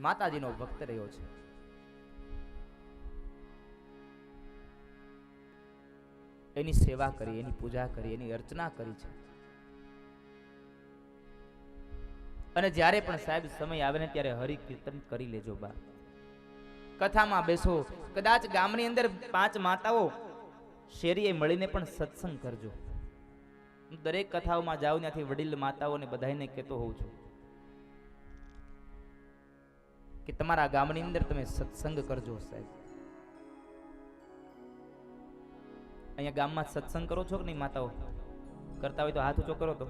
માતાજીનો ભક્ત રહ્યો છે. એની સેવા કરી, એની પૂજા કરી, એની અર્ચના કરી છે. અને જ્યારે પણ સાહેબ સમય આવે ને ત્યારે હરિ કીર્તન કરી લેજો બા. કથામાં બેસો, કદાચ ગામની અંદર 5 માતાઓ શેરીએ મળીને પણ સત્સંગ કરજો. હું દરેક કથાઓમાં જાઉં ત્યાંથી વડીલ માતાઓને બધાને કહેતો હોઉં છું કે તમારા ગામની અંદર તમે સત્સંગ કરજો સાહેબ. અહીંયા ગામમાં સત્સંગ કરો છો કે નહીં માતાઓ? કરતા હોય તો હાથ ઊંચો કરો. તો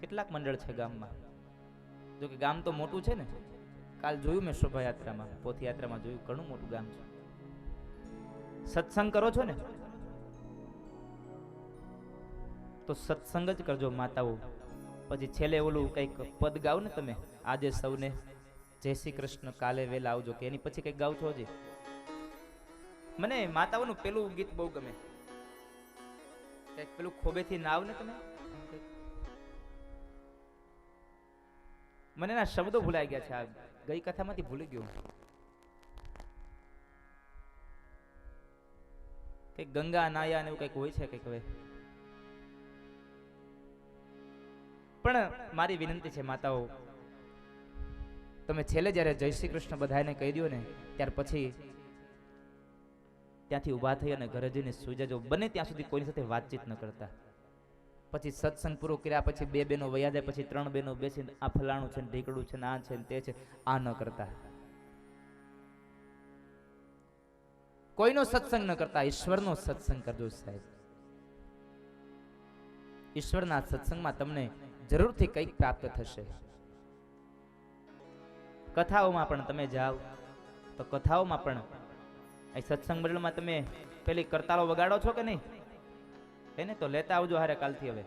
કેટલાક મંડળ છે ગામમાં? જો કે ગામ તો મોટું છે ને. કાલ જોયું મેં શોભાયાત્રામાં, પોથયાત્રામાં જોયું, ઘણું મોટું ગામ છે. સત્સંગ કરો છો ને? તો સત્સંગ જ કરજો માતાઓ. પછી છેલ્લે ઓલું કંઈક પદ ગાવ ને તમે, આજે સૌને જય શ્રી કૃષ્ણ, કાલે વેલા આવજો, કે એની પછી કંઈક ગાવ છો હજી? મને માતાઓનું પેલું ગીત બહુ ગમે, કંઈક પેલું ખોબેથી નાવ ને તમે. મને એના શબ્દો ભૂલાઈ ગયા છે, આ ગઈ કથામાંથી ભૂલી ગયો. કઈક ગંગા નાયા ને એવું કઈક હોય છે કઈક. હવે પણ મારી વિનંતી છે માતાઓ, તમે છેલ્લે જ્યારે જય શ્રી કૃષ્ણ બધાને કહી દો ને, ત્યાર પછી ત્યાંથી ઊભા થઈ અને ઘરે જઈને સુઈ જજો. બને ત્યાં સુધી કોઈની સાથે વાતચીત ન કરતા. પછી સત્સંગ પૂરો કર્યા પછી 2 બહેનો વયા જાય, પછી 3 બહેનો બેસીને આ ફલાણું છે ને ઢીકડું છે ને આ છે ને તે છે, આ ન કરતા. કોઈનો સત્સંગ ન કરતા, ઈશ્વરનો સત્સંગ કરજો સાહેબ. ઈશ્વરના સત્સંગમાં તમને જરૂરથી કંઈક પ્રાપ્ત થશે. કથાઓમાં પણ તમે જાઓ તો કથાઓમાં પણ અહીં સત્સંગ મંડળમાં તમે પેલી કરતાલો વગાડો છો કે નહીં? એને તો લેતા આવજો હારે કાલથી. હવે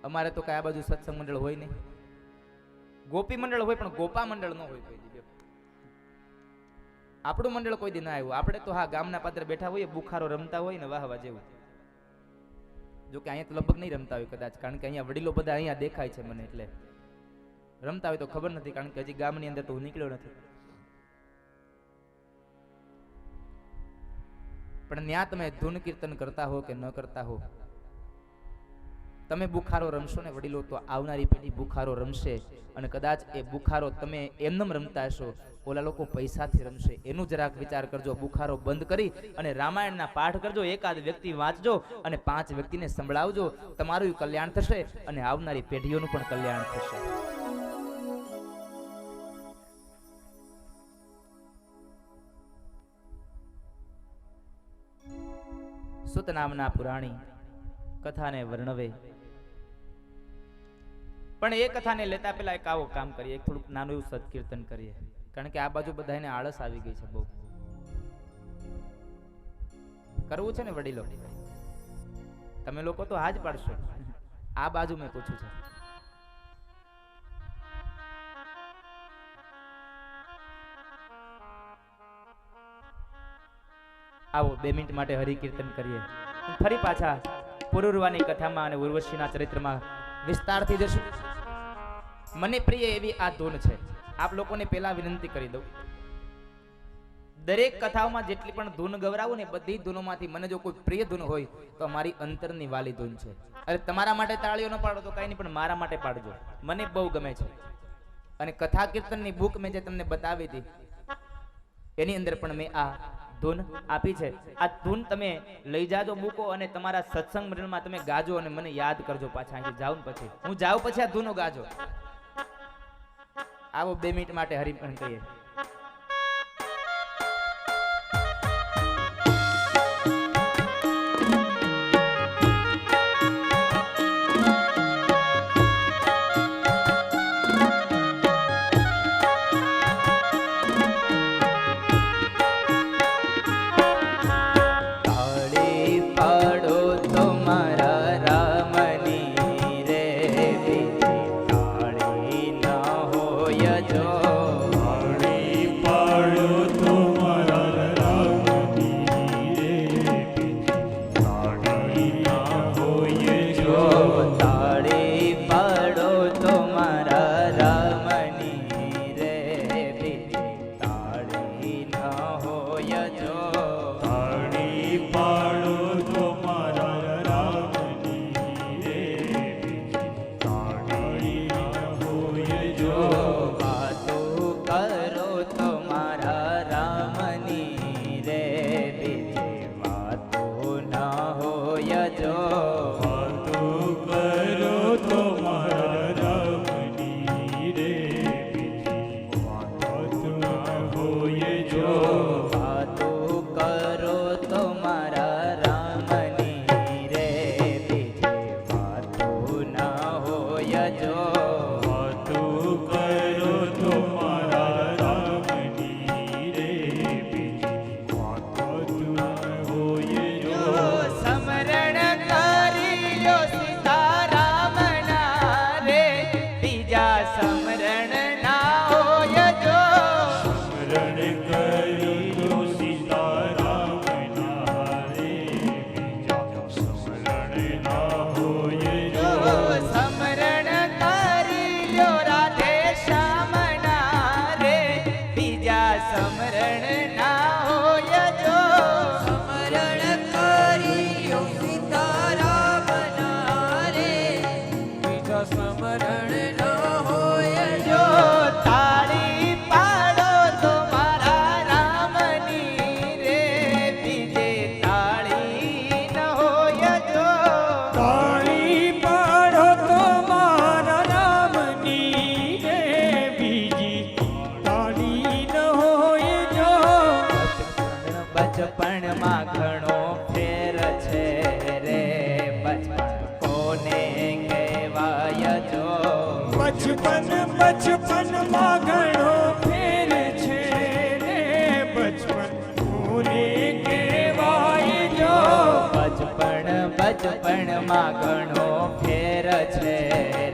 અમારે તો કઈ આ બાજુ સત્સંગ મંડળ હોય નહીં. ગોપી મંડળ હોય પણ ગોપા મંડળ ન હોય કોઈ દી. આપણું મંડળ કોઈ દી ના આવ્યું. આપણે તો હા ગામના પાત્ર બેઠા હોઈએ, બુખારો રમતા હોય ને વાહવા જેવું. જો કે અહીંયા તો લગભગ નહીં રમતા હોય કદાચ, કારણ કે અહીંયા વડીલો બધા અહીંયા દેખાય છે મને, એટલે રમતા હોય તો ખબર નથી, કારણ કે હજી ગામની અંદર તો હું નીકળ્યો નથી. પણ ત્યાં તમે ધૂન કીર્તન કરતા હો કે ન કરતા હો, તમે બુખારો રમશો ને વડીલો, તો આવનારી પેઢી બુખારો રમશે. અને કદાચ એ બુખારો તમે એમનેમ રમતા હશો, ઓલા લોકો પૈસાથી રમશે. એનું જરાક વિચાર કરજો. બુખારો બંધ કરી અને રામાયણના પાઠ કરજો, એકાદ વ્યક્તિ વાંચજો અને 5 વ્યક્તિને સંભળાવજો. તમારું કલ્યાણ થશે અને આવનારી પેઢીઓનું પણ કલ્યાણ થશે. સુત નામના પુરાણી કથાને વર્ણવે, પણ એ કથાને લેતા પેલા એક આવો કામ કરીએ, એક થોડુંક નાનું એવું સત્કીર્તન કરીએ. કારણ કે આ બાજુ બધાને આળસ આવી ગઈ છે બહુ. કરવું છે ને વડીલો? તમે લોકો તો હાજ પાડશો. આ બાજુ મેં પૂછ્યું છે. આવો 2 મિનિટ માટે હરિ કીર્તન કરીએ. ફરી પાછા પુરુરવાની કથામાં અને ઉર્વશીના ચરિત્રમાં વિસ્તારથી જશું. મને પ્રિય એવી આ ધૂન છે. આપ લોકોને પહેલા વિનંતી કરી દઉં, દરેક કથાઓમાં જેટલી પણ ધૂન ગવરાવું ને, બધી ધૂનોમાંથી મને જો કોઈ પ્રિય ધૂન હોય તો મારી અંતરની વાલી ધૂન છે. અરે તમારા માટે તાળીઓ ન પાડો તો કઈ નહીં, પણ મારા માટે પાડજો. મને બહુ ગમે છે. અને કથા કીર્તનની બુક મેં જે તમને બતાવી હતી એની અંદર પણ મેં આ ધૂન આપી છે. આ ધૂન તમે લઈ જાજો બુકો, અને તમારા સત્સંગ મંડળમાં તમે ગાજો અને મને યાદ કરજો. પાછા અહીંથી જાઉં પછી, હું જાઉં પછી આ ધૂનો ગાજો. આવો 2 મિનિટ માટે હરિપણ કહીએ. જો છે રે બચપણ કોને કહેવાય જો બચપન બચપનમાં ઘણો ફેર છે રે બચપન કોને કહેવાય જો બચપણમાં ઘણો ફેર છે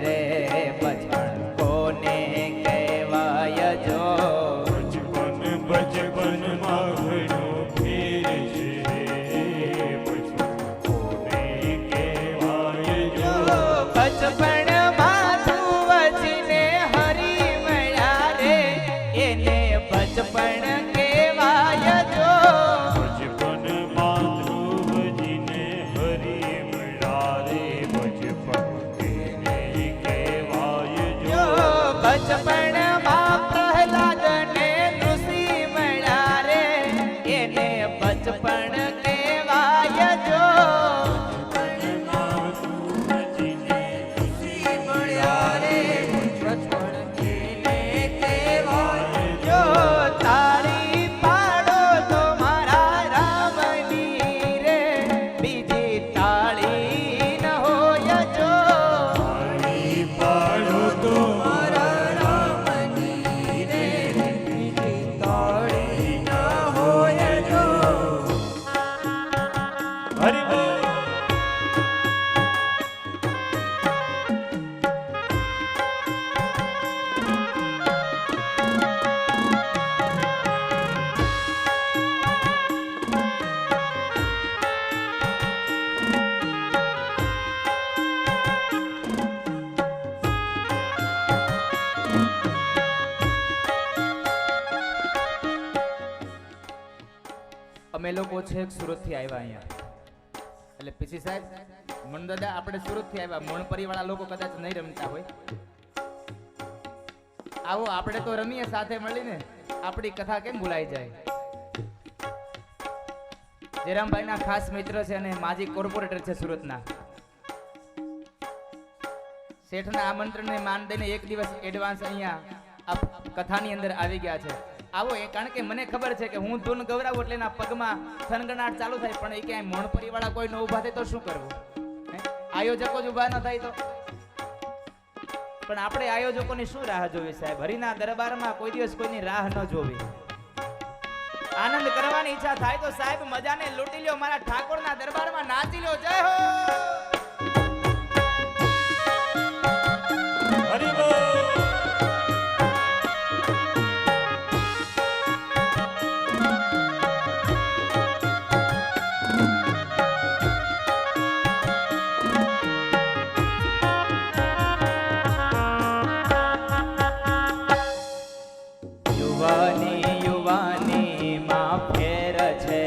રે બચપણ કોને કહેવાય જો બચપનમાં ઘણો ફેર છે બચપન કોને કહેવાય જો બચપણમાં ધ્રુવજીને હરી મળ્યા રે એને બચપણ કહેવાય જો બચપનમાં ધ્રુવજીને હરી મળ્યા રે બચપન એને કહેવાય જો બચપણમાં પ્રહલાદને ઋષિ મળ્યા રે એને બચપણ કહેવાય જો જો તાળી પાડો તો મારા રામની રે બીજી તાળી ન હોય જો પાડો તો મારા રામની રે બીજી તાળી ના હોય જો હરિ બોલ અમે લોકો છે સુરત થી આવ્યા અહીંયા એટલે પીસી સાહેબ મન દાદા આપણે સુરત થી આવ્યા મોણપરી વાળા લોકો કદાચ નહીં રમતા હોય આવો આપણે તો રમીએ સાથે મળીને આપણી કથા કેમ ભૂલાઈ જાય જયરામભાઈ ના ખાસ મિત્ર છે અને માજી કોર્પોરેટર છે સુરતના શેઠના આમંત્રણને માન દઈને એક દિવસ એડવાન્સ અહીંયા આ કથાની અંદર આવી ગયા છે આવો એ કારણ કે મને ખબર છે કે હું ધૂન ગવરાવું એટલે એના પગમાં થનગનાટ ચાલુ થાય પણ એ ક્યાંય મોણપરી વાળા કોઈ ન ઊભા થાય તો શું કરવું હે? આયોજકો જ ઊભા ન થાય તો પણ આપણે આયોજકોની શું રાહ જોવી સાહેબ હરિના દરબારમાં કોઈ દિવસ કોઈની રાહ ન જોવી આનંદ કરવાની ઈચ્છા થાય તો સાહેબ મજાને લૂંટી લ્યો મારા ઠાકોરના દરબારમાં નાચી લ્યો જય હો હરિ બોલ યુવાની યુવાની માં ફેર છે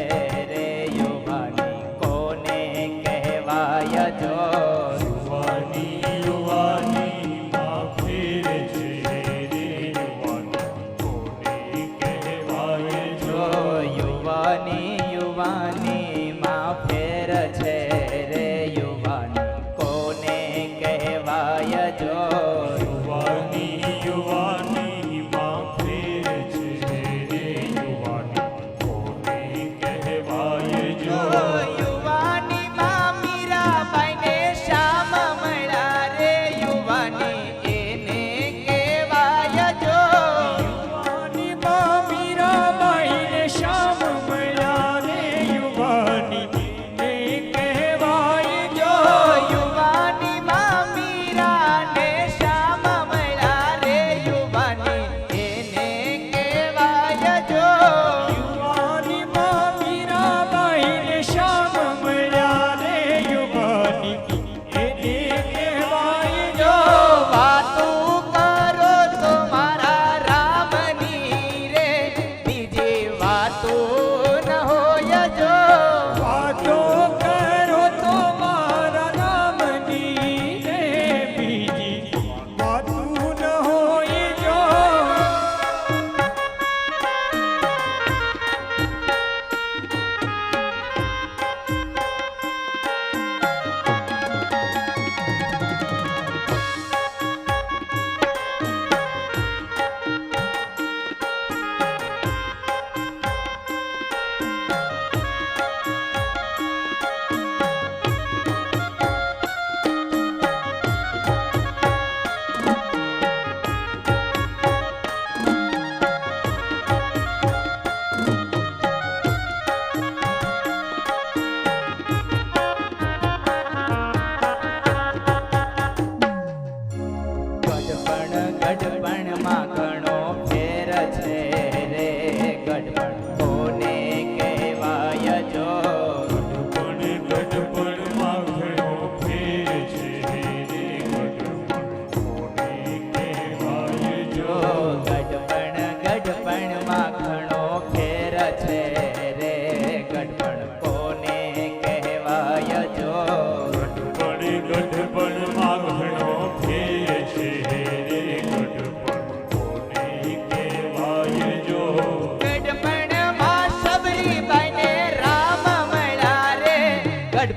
રે યુવાની કોને કહે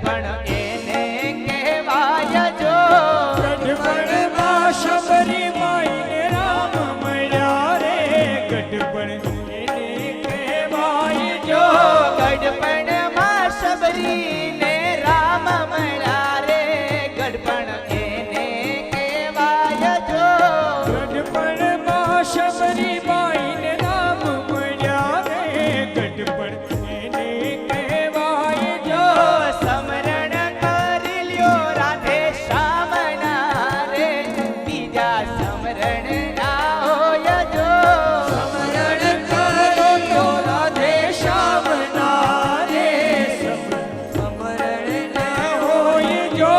ગઢપણ એને કહેવાય જો ગઢપણમાં શબરી માઈને રામ મળ્યા રે ગઢપણ એને કહેવાય જો ગઢપણમાં શબરીને રામ મળ્યા રે ગઢપણ એને કહેવાય જો ગઢપણમાં શબરી માઈને રામ મળ્યા રે ગઢપણ એને કહેવાય જો સમરણ કરી લ્યો રાધે શ્યામના રે બીજા સમરણ ના હોય જો સમરણ કરો તો રાધે શ્યામના રે સમરણ ના હોય જો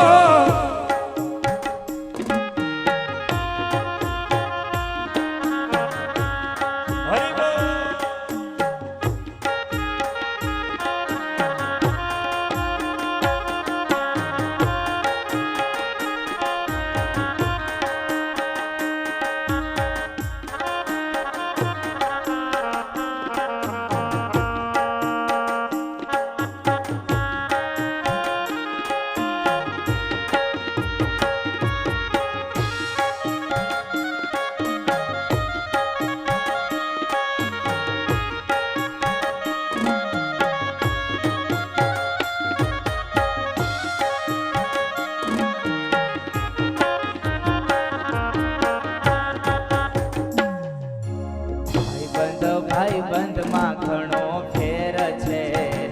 હરિ બોલ ભાઈબંધ માં ઘણો ફેર છે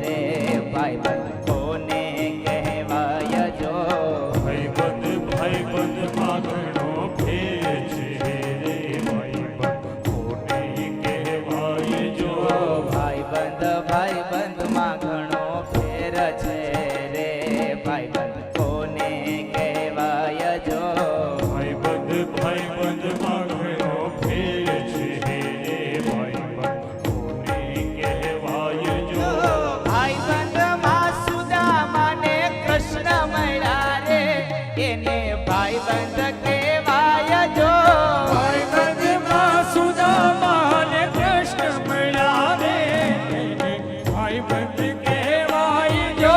રે ભાઈબંધ કોને કહેવાય જો ભાઈબંધ માં ઘણો ફેર છે રે ભાઈબંધ કોને કહેવાય જો ભાઈબંધ માં ઘણો ફેર છે રે ભાઈબંધ કોને કહેવાય જો ભાઈબંધ માં ઘણો ફેર છે રે ભાઈબંધ કોને કહેવાય જો ભાઈબંધ માં સુદામા ને કૃષ્ણ મળ્યા રે એને ભાઈબંધ કહેવાય જો ભાઈબંધમાં સુદામા ને કૃષ્ણ મળ્યા રે ભાઈબંધ કહેવાય જો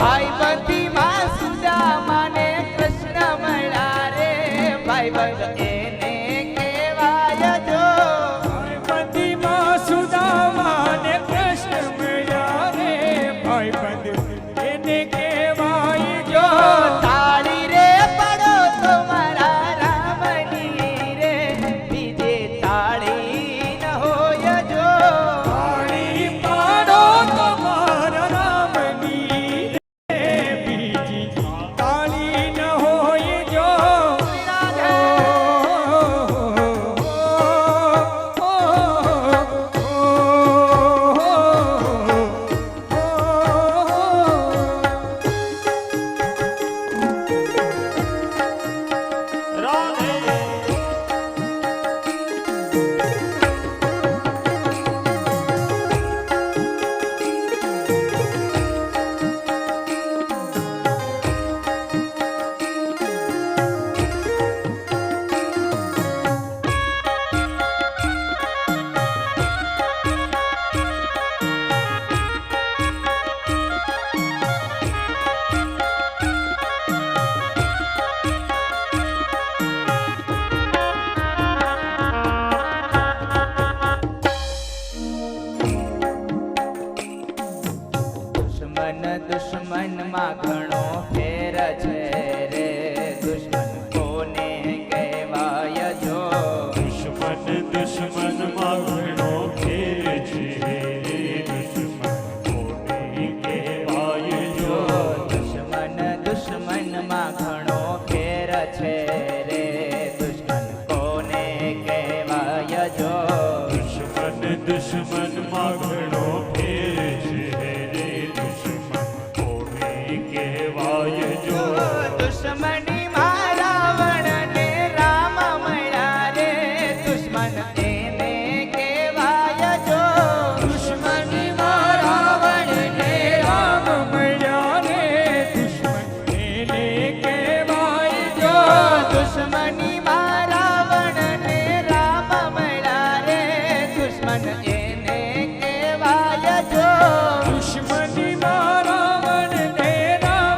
ભાઈબંધી માં સુદામા ને કૃષ્ણ મળ્યા રે ભાઈબંધ એને કહેવાય જો ભાઈબંધીમાં સુદામા ને કૃષ્ણ મળ્યા રે ભાઈબંધ એને કહેવાય જો તાળી રે પડો તમારા રામની રે બીજે તાળી ન હોય જો તાળી પાડો તમારા રામની રે બીજી તાળી ન હોય જો દુશ્મન માં ઘણો ફેર છે રે દુશ્મન કોને કહેવાય જો દુશ્મન માં ઘણો ફેર છે દુશ્મન કોને કહેવાય જો દુશ્મન માં ઘણો ફેર છે રે દુશ્મન કોને કહેવાય જો દુશ્મન માં ઘણો ફેર છે દુશ્મન કોને કહેવાય જો દુશ્મની માં રાવણ ને રામ મળ્યા રે દુશ્મન એને કહેવાય જો દુશ્મની માં રાવણ ને રામ મળ્યા રે દુશ્મન એને કહેવાય જો દુશ્મની માં રાવણ ને રામ મળ્યા રે દુશ્મન એને કહેવાય જો દુશ્મની માં રાવણ ને રામ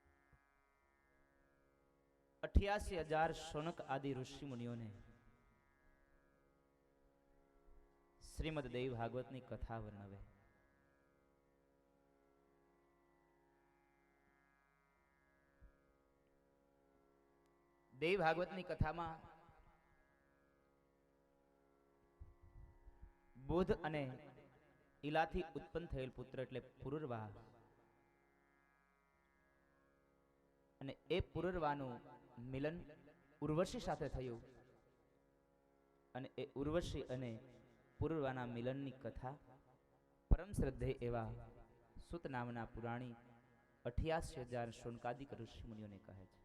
88,000 શૌનક આદિ ઋષિ મુનિઓને શ્રીમદ દેવ ભાગવતની કથા વર્ણવે. દેવ ભાગવતની કથામાં બોધ અને ઈલાથી ઉત્પન્ન થયેલ પુત્ર એટલે પુરુરવા, અને એ પુરુરવાનું મિલન ઉર્વશી સાથે થયું, અને એ ઉર્વશી અને પુરુરવાના મિલનની કથા પરમ શ્રદ્ધેય એવા સુત નામના પુરાણી 88,000 શૌનકાદિક ઋષિ મુનિઓને કહે છે.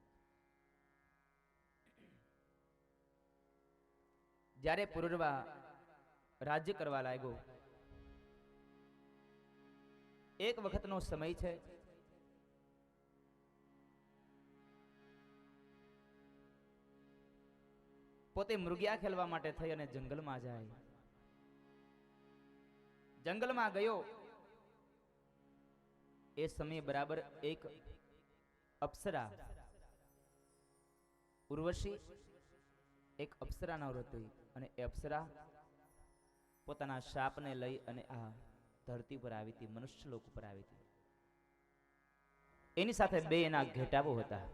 જ્યારે પુરુરવા રાજ્ય કરવા લાગ્યો, એક વખતનો સમય છે. પોતે મૃગિયા ખેલવા માટે થઈ અને જંગલમાં જાય. જંગલમાં ગયો એ સમયે બરાબર એક અપ્સરા, ઉર્વશી એક અપ્સરાના વ્રત હતી, અને એ અપ્સરા પોતાના શાપને લઈ અને આ ધરતી પર આવી હતી, મનુષ્ય લોક ઉપર આવી હતી. એની સાથે બે એના ઘેટાઓ હતા.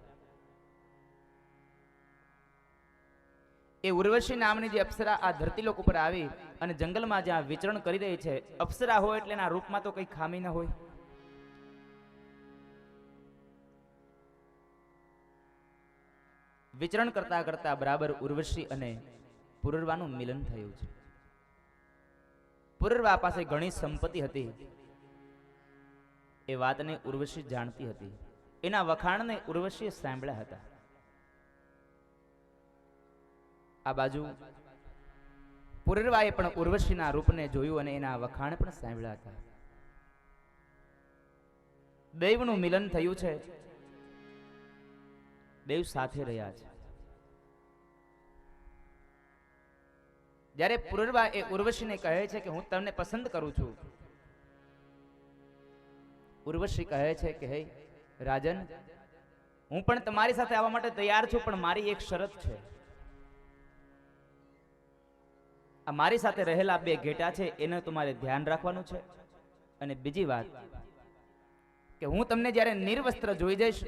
એ ઉર્વશી નામની જે અપ્સરા આ ધરતી લોક ઉપર આવી અને જંગલમાં જ્યાં વિચરણ કરી રહી છે, અપ્સરા હોય એટલે એના રૂપમાં તો કઈ ખામી ન હોય. વિચરણ કરતા કરતા બરાબર ઉર્વશી અને પુરુરવાનું મિલન થયું છે. પુરુરવા પાસે ઘણી સંપત્તિ હતી. એ વાતને ઉર્વશી જાણતી હતી. એના વખાણને ઉર્વશીએ સાંભળ્યા હતા. આ બાજુ પુરુરવાએ પણ ઉર્વશીના રૂપને જોયું અને એના વખાણ પણ સાંભળ્યા હતા. દેવનું મિલન થયું છે. દેવ સાથે રહ્યા છે. જ્યારે પુરુરવા એ ઉર્વશીને કહે છે કે હું તમને પસંદ કરું છું, ઉર્વશી કહે છે કે હે રાજન, હું પણ તમારી સાથે આવવા માટે તૈયાર છું, પણ મારી એક શરત છે. આ મારી સાથે રહેલા બે ઘેટા છે એને તમારે ધ્યાન રાખવાનું છે. અને બીજી વાત કે હું તમને જ્યારે નિર્વસ્ત્ર જોઈ જઈશ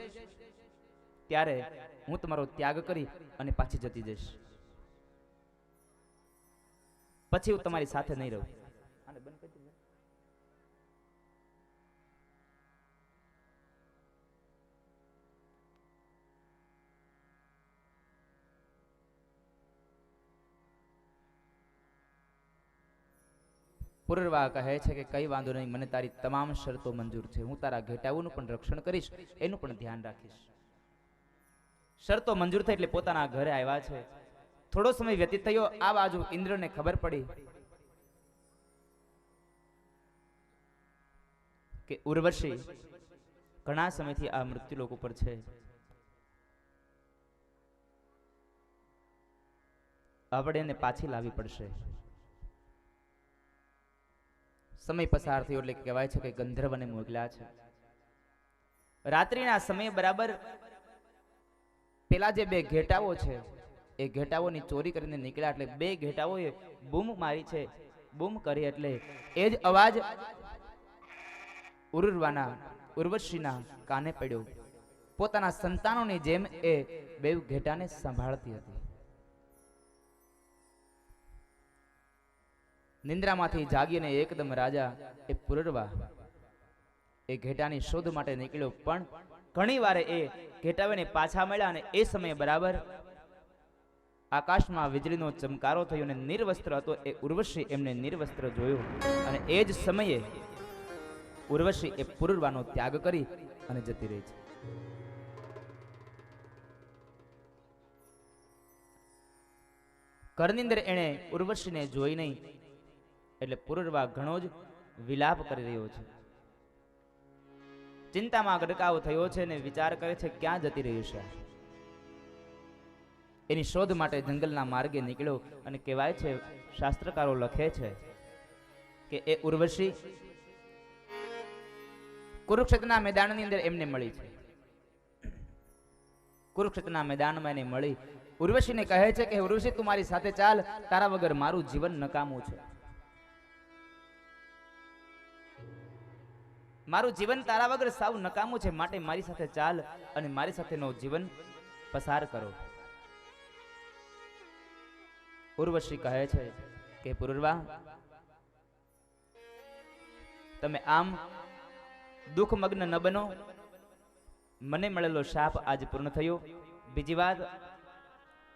ત્યારે હું તમારો ત્યાગ કરી અને પાછી જતી જઈશ. પછી હું તમારી સાથે નહીં રહું. પુરુરવા કહે છે કે કઈ વાંધો નહીં, મને તારી તમામ શરતો મંજૂર છે. હું તારા ઘેટાઓનું પણ રક્ષણ કરીશ, એનું પણ ધ્યાન રાખીશ. શરતો મંજૂર થઈ એટલે પોતાના ઘરે આવ્યા છે. થોડો સમય વ્યતીત થયો. આ બાજુ ઇન્દ્રને ખબર પડી કે ઉર્વશી ઘણા સમયથી આ મૃત્યુલોક ઉપર છે. આપણે એને પાછી લાવવી પડશે. સમય પસાર થયો એટલે કહેવાય છે કે ગંધર્વને મોકલ્યા છે. રાત્રિના સમયે બરાબર પેલા જે બે ઘેટાઓ છે એ ઘેટાઓની ચોરી કરીને નીકળ્યા. એટલે બે ઘેટાઓએ બૂમ મારી છે. બૂમ કરી એટલે એ જ અવાજ ઉર્વશીના કાને પડ્યો. પોતાના સંતાનોની જેમ એ બે ઘેટાને સંભાળતી હતી. નિંદ્રામાંથી જાગીને એકદમ રાજા એ પુરુરવા એ ઘેટાની શોધ માટે નીકળ્યો. પણ ઘણી વાર એ ઘેટાઓને પાછા મળ્યા અને એ સમયે બરાબર આકાશમાં વીજળીનો ચમકારો થયો અને નિર્વસ્ત્ર હતો એ ઉર્વશી એમને નિર્વસ્ત્ર જોયો. અને એ જ સમયે ઉર્વશી એ પુરુરવાનો ત્યાગ કરી અને જતી રહી છે. ઘરની અંદર એણે ઉર્વશીને જોઈ નહીં એટલે પુરુરવા ઘણો જ વિલાપ કરી રહ્યો છે. ચિંતામાં ગડકાવ થયો છે અને વિચાર કરે છે ક્યાં જતી રહ્યું છે. એની શોધ માટે જંગલના માર્ગે નીકળ્યો. અને કહેવાય છે, શાસ્ત્રકારો લખે છે કે એ ઉર્વશી કુરુક્ષેત્રના મેદાનની અંદર એમને મળી છે. કુરુક્ષેત્રના મેદાનમાં એને મળી ઉર્વશીને કહે છે કે ઉર્વશી તું મારી સાથે ચાલ, તારા વગર મારું જીવન નકામું છે. મારું જીવન તારા વગર સાવ નકામું છે, માટે મારી સાથે ચાલ અને મારી સાથેનો જીવન પસાર કરો. ઉર્વશી કહે છે કે પુરુરવા, તમે આમ દુઃખમગ્ન ન બનો. મને મળેલો શાપ આજ પૂર્ણ થયો. બીજી વાત,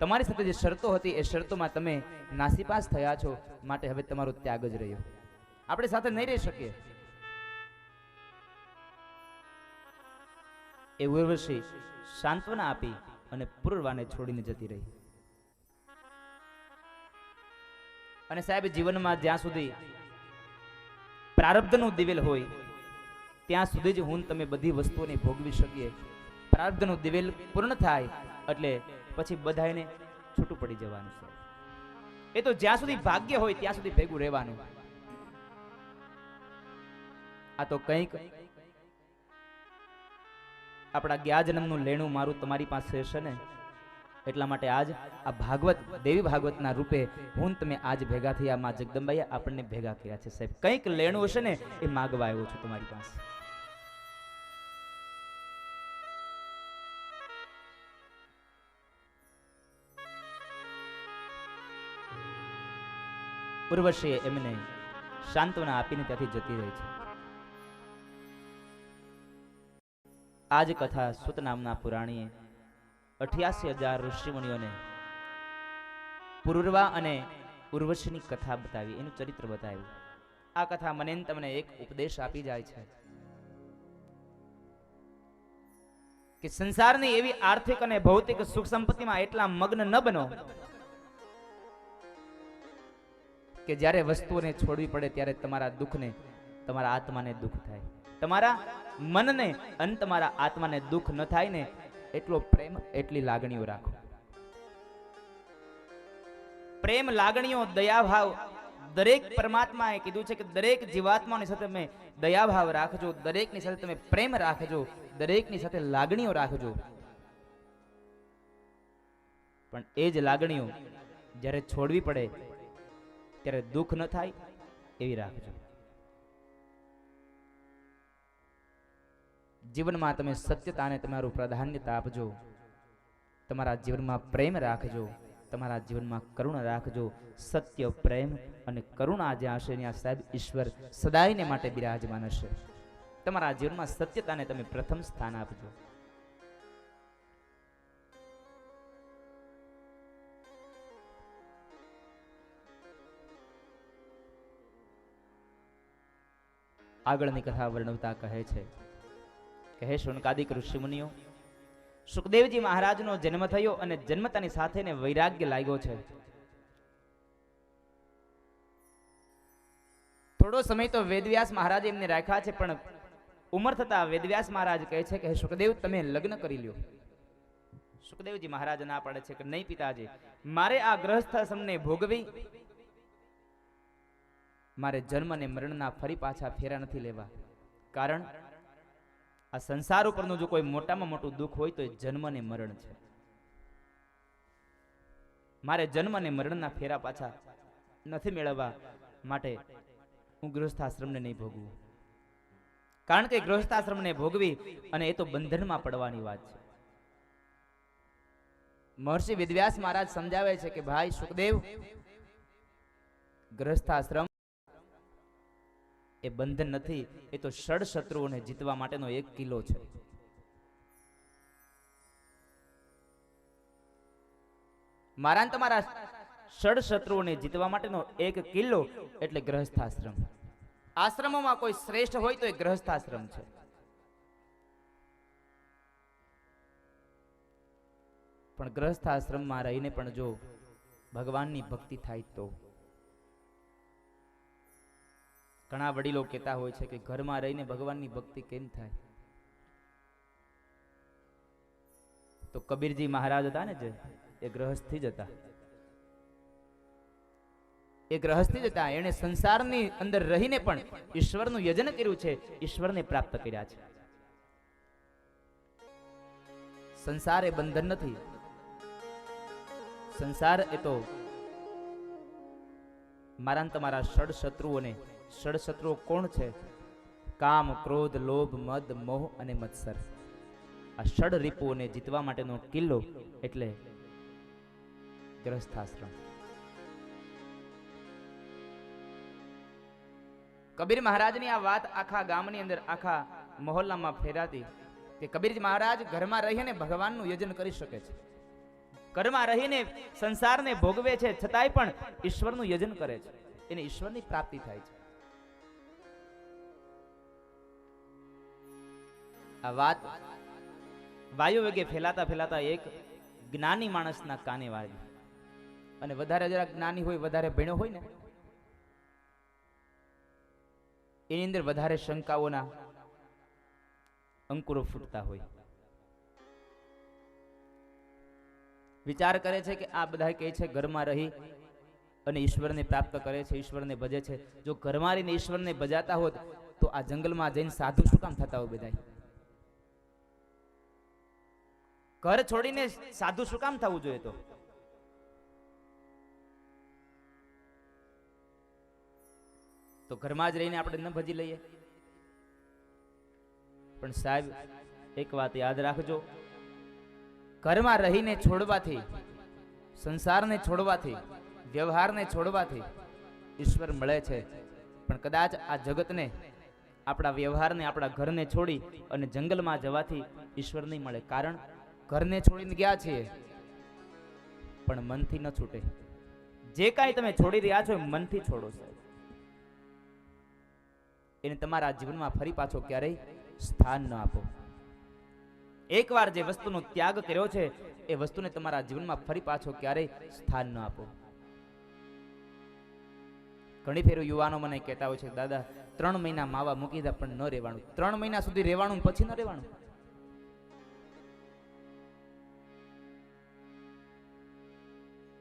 તમારી સાથે જે શરતો હતી એ શરતોમાં તમે નાસીપાસ થયા છો, માટે હવે તમારો ત્યાગ જ રહ્યો. આપણે સાથે નહીં રહી શકીએ. એ ઉર્વશી સાંત્વના આપી અને પુરુરવાને છોડીને જતી રહી. અને સાહેબ, જીવનમાં જ્યાં સુધી પ્રારબ્ધનું દિવેલ હોય ત્યાં સુધી જ હું તમે બધી વસ્તુઓને ભોગવી શકીએ. પ્રારબ્ધનું દિવેલ પૂર્ણ થાય એટલે પછી બધાને છૂટું પડી જવાનું છે. એ તો જ્યાં સુધી ભાગ્ય હોય ત્યાં સુધી ભેગું રહેવાનું. આ તો કંઈક આપણા ગયા જન્મનું લેણું મારું તમારી પાસે હશે ને, એટલા માટે આજ આ ભાગવત, દેવી ભાગવતના રૂપે હું તમે આજ ભેગા થયા. માં જગદંબાઈએ આપણને ભેગા કર્યા છે સાહેબ. કંઈક લેણું હશે ને એ માગવા આવ્યો છું તમારી પાસે. ઉર્વશીએ એમને સાંત્વના આપીને ત્યાંથી જતી રહી છે. આજ કથા સુત નામના પુરાણીએ 88,000 ઋષિમુનિઓને પુરુરવા અને ઉર્વશીની કથા બતાવી, એનું ચરિત્ર બતાવ્યું. આ કથા મને તમને એક ઉપદેશ આપી જાય છે કે સંસારની એવી આર્થિક અને ભૌતિક સુખ સંપત્તિમાં એટલા મગ્ન ન બનો કે જ્યારે વસ્તુઓને છોડવી પડે ત્યારે તમારા દુઃખને, તમારા આત્માને દુઃખ થાય. તમારા મનને અને તમારા આત્માને દુઃખ ન થાય ને એટલો પ્રેમ, એટલી લાગણીઓ રાખો. પ્રેમ, લાગણીઓ, દયાભાવ દરેક પરમાત્માએ કીધું છે કે દરેક જીવાત્માની સાથે તમે દયાભાવ રાખજો, દરેકની સાથે તમે પ્રેમ રાખજો, દરેકની સાથે લાગણીઓ રાખજો. પણ એ જ લાગણીઓ જ્યારે છોડવી પડે ત્યારે દુઃખ ન થાય એવી રાખજો. જીવનમાં તમે સત્યતાને તમારું પ્રાધાન્યતા આપજો. તમારા જીવનમાં પ્રેમ રાખજો, તમારા જીવનમાં કરુણા રાખજો. સત્ય, પ્રેમ અને કરુણા જ્યાં હશે ત્યાં સાહેબ ઈશ્વર સદાયને માટે બિરાજમાન હશે. તમારા જીવનમાં સત્યતાને તમે પ્રથમ સ્થાન આપજો. આગળની કથા વર્ણવતા કહે છે કે હે શૌનકાદિક ઋષિમુનિઓ, સુખદેવજી મહારાજનો જન્મ થયો અને જન્મતાની સાથે ને વૈરાગ્ય લાગ્યો છે. થોડો સમય તો વેદવ્યાસ મહારાજે એમને રાખ્યા છે, પણ ઉંમર થતા વેદવ્યાસ મહારાજ કહે છે કે હે સુખદેવ, તમે લગ્ન કરી લ્યો. સુખદેવજી મહારાજ ના પાડે છે કે નહીં પિતાજી, મારે આ ગ્રહસ્થ આશ્રમને ભોગવી, મારે જન્મ અને મરણના ફરી પાછા ફેરા નથી લેવા. કારણ આ સંસાર ઉપરનું જો કોઈ મોટામાં મોટું દુઃખ હોય તો એ જન્મ અને મરણ છે. મારે જન્મ અને મરણના ફેરા પાછા નથી મેળવવા, માટે હું ગૃહસ્થાશ્રમને નહીં ભોગવું. કારણ કે ગૃહસ્થાશ્રમને ભોગવી અને એ તો બંધનમાં પડવાની વાત છે. મહર્ષિ વેદવ્યાસ મહારાજ સમજાવે છે કે ભાઈ સુખદેવ, ગૃહસ્થાશ્રમ એ બંધન નથી, એ તો ષડ શત્રુઓને જીતવા માટેનો એક કિલ્લો છે. મારા ને તમારા ષડ શત્રુઓને જીતવા માટેનો એક કિલ્લો એટલે ગૃહસ્થાશ્રમ. આશ્રમોમાં કોઈ શ્રેષ્ઠ હોય તો એ ગૃહસ્થાશ્રમ છે. પણ ગૃહસ્થાશ્રમમાં રહીને પણ જો ભગવાનની ભક્તિ થાય તો. ઘણા વડીલો કહેતા હોય છે કે ઘરમાં રહીને ભગવાનની ભક્તિ કેમ થાય? તો કબીરજી મહારાજ હતા ને, જે એ ગ્રહસ્થી જ હતા. એ ગ્રહસ્થી જ હતા. એણે સંસારની અંદર રહીને પણ ઈશ્વરનું યજન કર્યું છે, ઈશ્વરને પ્રાપ્ત કર્યા છે. સંસાર એ બંધન નથી. સંસાર એ તો મારા ને તમારા ષડ શત્રુઓને, ષડ શત્રુઓ કોણ છે? કામ, ક્રોધ, લોભ, મદ, મોહ અને મત્સર. આ ષડ રીપુઓને જીતવા માટેનો કિલ્લો એટલે ગ્રસ્થાશ્રમ. કબીર મહારાજની આ વાત આખા ગામની અંદર, આખા મહોલ્લામાં ફેરાતી કે કબીરજી મહારાજ ઘરમાં રહીને ભગવાનનું યજન કરી શકે છે, ઘરમાં રહીને સંસારને ભોગવે છે, છતાંય પણ ઈશ્વરનું યજન કરે છે, એને ઈશ્વરની પ્રાપ્તિ થાય છે. આ વાત વાયુ વેગે ફેલાતા ફેલાતા એક જ્ઞાની માણસના કાને વાગી. અને વધારે જરા જ્ઞાની હોય, વધારે ભણ્યો હોય ને, એની અંદર વધારે શંકાઓના અંકુરો ફૂટતા હોય. વિચાર કરે છે કે આ બધા કહે છે ઘરમાં રહી અને ઈશ્વરને પ્રાપ્ત કરે છે, ઈશ્વરને ભજે છે. જો ઘરમાં રહીને ઈશ્વરને ભજાતા હોત તો આ જંગલમાં જઈને સાધુ શું કામ થતા હોય? બધા ઘર છોડીને સાધુ શું કામ થવું જોઈએ? તો ઘરમાં જ રહીને આપણે ન ભજી લઈએ. પણ સાહેબ એક વાત યાદ રાખજો, ઘરમાં રહીને છોડવાથી, સંસારને છોડવાથી, વ્યવહારને છોડવાથી ઈશ્વર મળે છે. પણ કદાચ આ જગતને, આપણા વ્યવહારને, આપણા ઘરને છોડી અને જંગલમાં જવાથી ઈશ્વર નહીં મળે. કારણ ઘરને છોડીને ગયા છીએ પણ મનથી ન છૂટે. જે કાંઈ તમે છોડી રહ્યા છો એ મનથી છોડો સાહેબ. એને તમારા જીવનમાં ફરી પાછો ક્યારેય સ્થાન ન આપો. એકવાર જે વસ્તુનો ત્યાગ કર્યો છે એ વસ્તુને તમારા જીવનમાં ફરી પાછો ક્યારેય સ્થાન ન આપો. ઘણી ફેર યુવાનો મને કહેતા હોય છે, દાદા 3 મહિના માવા મૂકી દા પણ ન રહેવાનું. 3 મહિના સુધી રહેવાનું પછી ન રહેવાનું.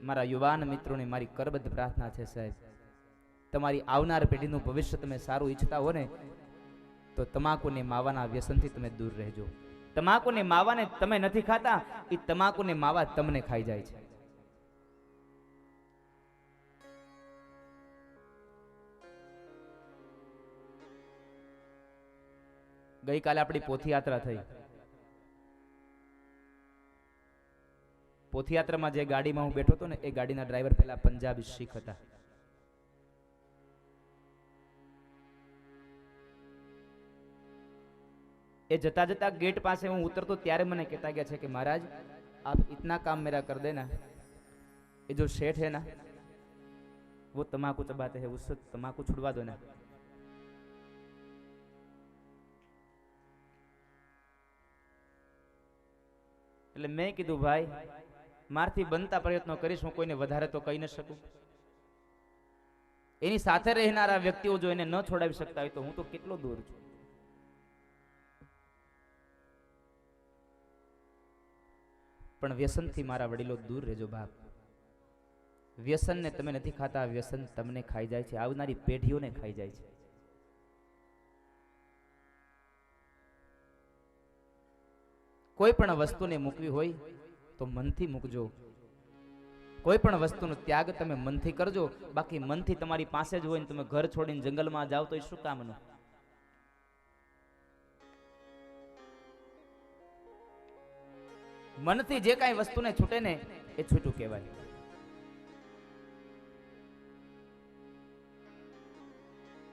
મારા યુવાન મિત્રોને મારી કરબદ્ધ પ્રાર્થના છે સાહેબ, તમારી આવનાર પેઢીનું ભવિષ્ય તમે સારું ઈચ્છતા હો ને તો તમાકુને માવાના વ્યસનથી તમે દૂર રહેજો. તમાકુને માવાને તમે નથી ખાતા, એ તમાકુને માવા તમને ખાઈ જાય છે. ગઈકાલે આપણી પોથીયાત્રા થઈ. પોથીયાત્રામાં જે ગાડીમાં હું બેઠો હતો ને એ ગાડીના ડ્રાઈવર પહેલા પંજાબી શીખ હતા. એ જતા જતા गेट પાસે હું ઉતરતો ત્યારે મને કહેતા ગયા છે કે महाराज आप इतना काम मेरा कर देना, ये जो सेठ है ना वो तम्बाकू चबाते हैं, उससे तम्बाकू छुड़वा दो ना. એટલે મેં કીધું ભાઈ મારથી બનતા પ્રયત્નો કરીશ, હું કોઈને વધારે તો કહી ન શકું. એની સાથે રહેનારા વ્યક્તિઓ જો એને ન છોડાવી શકતા હોય તો હું તો કેટલો દૂર છું. પણ વ્યસનથી મારા વડીલો દૂર રહેજો બાપ. વ્યસનને તમે નથી ખાતા, વ્યસન તમને ખાઈ જાય છે, આવનારી પેઢીઓને ખાઈ જાય છે. કોઈ પણ વસ્તુને મૂકવી હોય તો મનથી મૂકજો. કોઈ પણ વસ્તુનો ત્યાગ તમે મનથી કરજો. બાકી મનથી તમારી પાસે જ હોય ને તમે ઘર છોડીને જંગલમાં જાઓ તો એ શું કામનું? મનથી જે કાંઈ વસ્તુને છૂટે ને એ છૂટું કહેવાય.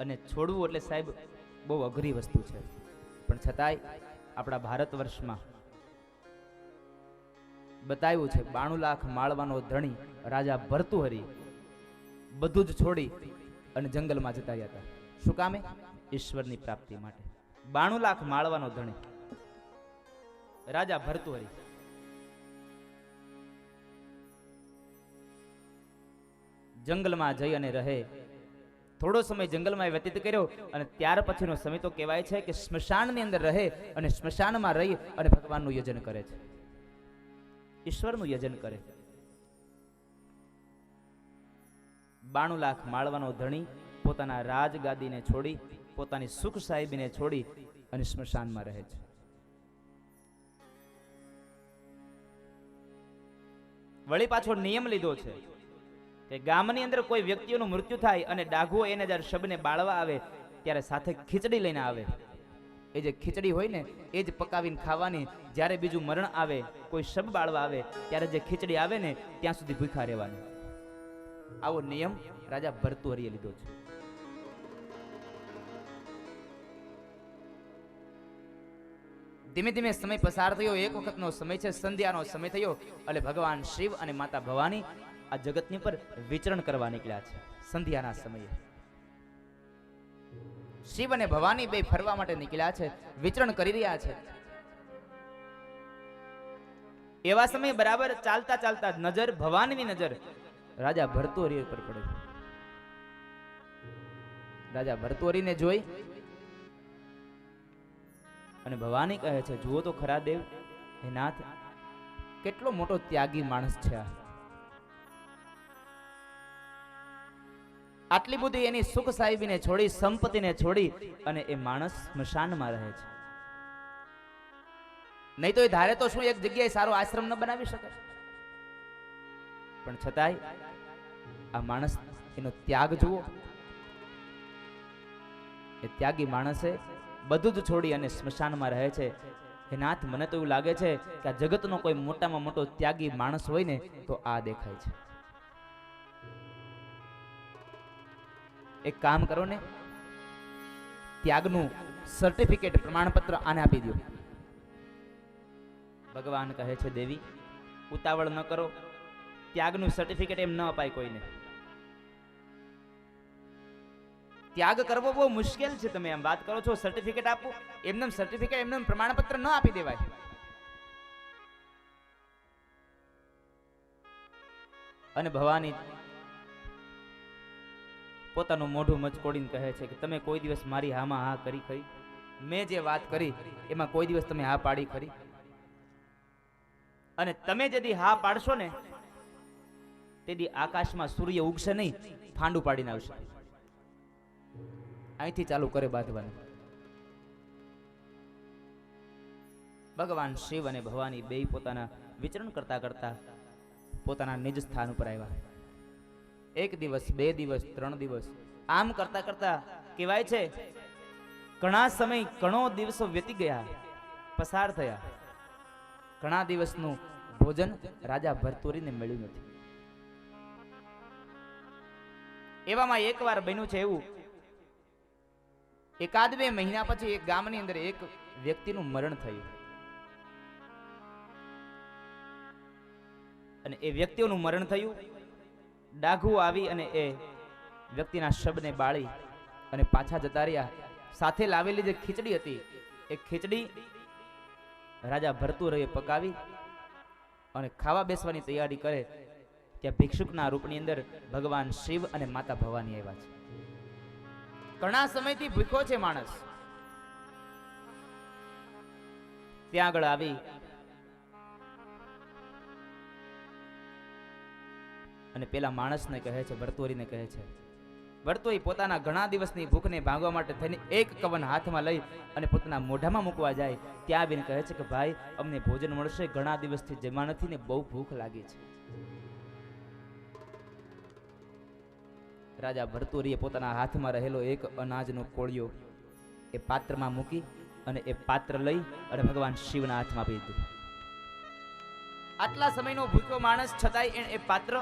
અને છોડવું એટલે સાહેબ બહુ અઘરી વસ્તુ છે. પણ છતાંય આપણા ભારત વર્ષમાં બતાવ્યું છે 92 લાખ માળવાનો ધણી રાજા ભર્તુહરી બધું જ છોડી અને જંગલમાં જતા રહ્યા હતા. શું કામે? ઈશ્વરની પ્રાપ્તિ માટે. 92 લાખ માળવાનો ધણી રાજા ભર્તુહરી જંગલમાં જઈ અને રહે. થોડો સમય જંગલમાં વ્યતીત કર્યો અને ત્યાર પછીનો સમય તો કહેવાય છે કે સ્મશાનની અંદર રહે અને સ્મશાનમાં રહી અને ભગવાનનું યજન કરે છે, ઈશ્વરનું યજન કરે. 92 લાખ માળવાનો ધણી પોતાના રાજગાદીને છોડી, પોતાની સુખ સાહેબીને છોડી અને સ્મશાનમાં રહે છે. વળી પાછો નિયમ લીધો છે કે ગામની અંદર કોઈ વ્યક્તિઓનું મૃત્યુ થાય અને ડાઘુઓ એને જ્યારે શબને બાળવા આવે ત્યારે સાથે ખીચડી લઈને આવે. એ જે ખીચડી હોય ને એ જ પકાવીને ખાવાની. જ્યારે બીજું મરણ આવે, કોઈ શબ બાળવા આવે ત્યારે જે ખીચડી આવે ને ત્યાં સુધી ભૂખ્યા રહેવાનું. આવો નિયમ રાજા ભર્તૃહરિએ લીધો છે. ધીમે ધીમે સમય પસાર થયો. એક વખતનો સમય છે, સંધ્યાનો સમય થયો એટલે ભગવાન શિવ અને માતા ભવાની આ જગતની પર વિચરણ કરવા નીકળ્યા છે. સંધ્યાના સમયે શિવ અને ભવાની બે ફરવા માટે નીકળ્યા છે, વિચરણ કરી રહ્યા છે. એવા સમયે બરાબર ચાલતા ચાલતા નજર, ભવાનીની નજર રાજા ભર્તૃહરિ પર પડે. રાજા ભર્તૃહરિને જોઈ અને ભવાની કહે છે, જુઓ તો ખરા દેવ, હે નાથ, કેટલો મોટો ત્યાગી માણસ છે આ. આટલી બધી એની સુખ સાહેબીને છોડી, સંપત્તિને છોડી અને એ માણસ સ્મશાનમાં રહે છે. નહીં તો એ ધારે તો શું એક જગ્યાએ સારો આશ્રમ ન બનાવી શકે? પણ છતાંય આ માણસ, એનો ત્યાગ જુઓ. એ ત્યાગી માણસે બધું જ છોડી અને સ્મશાનમાં રહે છે. હે નાથ, મને તો એવું લાગે છે કે આ જગતનો કોઈ મોટામાં મોટો ત્યાગી માણસ હોય ને તો આ દેખાય છે. એક કામ કરો ને, ત્યાગનું સર્ટિફિકેટ, પ્રમાણપત્ર આને આપી દો. ભગવાન કહે છે, દેવી ઉતાવળ ન કરો, ત્યાગનું સર્ટિફિકેટ એમ ન અપાય કોઈને. ત્યાગ કરવો બહુ મુશ્કેલ છે. તમે એમ વાત કરો છો સર્ટિફિકેટ આપો, એમને સર્ટિફિકેટ, એમને પ્રમાણપત્ર ન આપી દેવાય. અને ભવાની પોતાનું મોઢું મચકોડીને કહે છે કે તમે કોઈ દિવસ મારી હામાં હા કરી ખરી? મેં જે વાત કરી એમાં કોઈ દિવસ તમે હા પાડી ખરી? અને તમે જેથી હા પાડશો ને તેથી આકાશમાં સૂર્ય ઉગશે નહીં, ફાંડું પાડીને આવશે. અહીંથી ચાલુ કરે બાંધવાનું. ભગવાન શિવ અને ભવાની બે પોતાના વિચરણ કરતા કરતા પોતાના નિજ સ્થાન ઉપર આવ્યા. એક દિવસ, બે દિવસ, 3 દિવસ આમ કરતા કરતા કહેવાય છે ઘણા સમય, ઘણો દિવસો વીતી ગયા, પસાર થયા. ઘણા દિવસનું ભોજન રાજા ભર્તૃહરિને મળ્યું નથી. એવામાં એકવાર બન્યું છે એવું, 1-2 મહિના પછી એક ગામની અંદર એક વ્યક્તિનું મરણ થયું. અને એ વ્યક્તિઓનું મરણ થયું. ડાઘુ આવી અને એ વ્યક્તિના શબને બાળી અને પાછા જતા રહ્યા. સાથે લાવેલી જે ખીચડી હતી એ ખીચડી રાજા ભર્તૃહરિએ પકાવી અને ખાવા બેસવાની તૈયારી કરે ત્યાં ભિક્ષુકના રૂપની અંદર ભગવાન શિવ અને માતા ભવાની આવ્યા છે. ઘણા સમયથી ભૂખ્યો છે માણસ. ત્યાં આગળ આવી અને પેલા માણસને કહે છે, ભર્તૃહરિને કહે છે, ભર્તૃહરિ પોતાના ઘણા દિવસની ભૂખને ભાંગવા માટે થઈને એક કવન હાથમાં લઈ અને પોતાના મોઢામાં મૂકવા જાય. ત્યાં આવીને કહે છે કે ભાઈ, અમને ભોજન મળશે, ઘણા દિવસથી જમા નથી ને બહુ ભૂખ લાગી છે. રાજા ભર્તૃહરિએ પોતાના હાથમાં રહેલો એક અનાજનો કોળિયો એ પાત્રમાં મૂકી અને એ પાત્ર લઈ અને ભગવાન શિવના હાથમાં આપી દીધું. આટલા સમયનો ભૂખ્યો માણસ છતાંય એને એ પાત્ર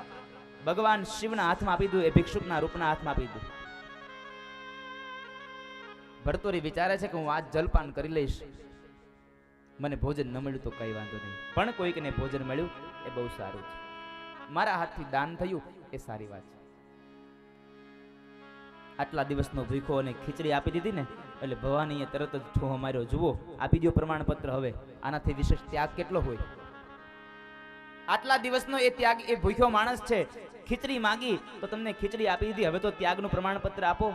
ભગવાન શિવના હાથમાં આપી દીધું, એ ભિક્ષુકના રૂપના હાથમાં આપી દીધું. ભર્તૃહરિ વિચારે છે કે હું આજ જલપાન કરી લઈશ, મને ભોજન ન મળ્યું તો કઈ વાંધો નહીં, પણ કોઈકને ભોજન મળ્યું એ બહુ સારું છે, મારા હાથથી દાન થયું એ સારી વાત છે. આટલા દિવસનો ભૂખો અને ખીચડી આપી દીધી ને એટલે ભવાનીએ તરત જ ઠોહો માર્યો, જુઓ આપી દો પ્રમાણપત્ર. હવે આનાથી વિશેષ ત્યાગ કેટલો હોય? આટલા દિવસનો એ ત્યાગ, એ ભૂખ્યો માણસ છે, ખીચડી માંગી તો તમને ખીચડી આપી દીધી, હવે તો ત્યાગનું પ્રમાણપત્ર આપો.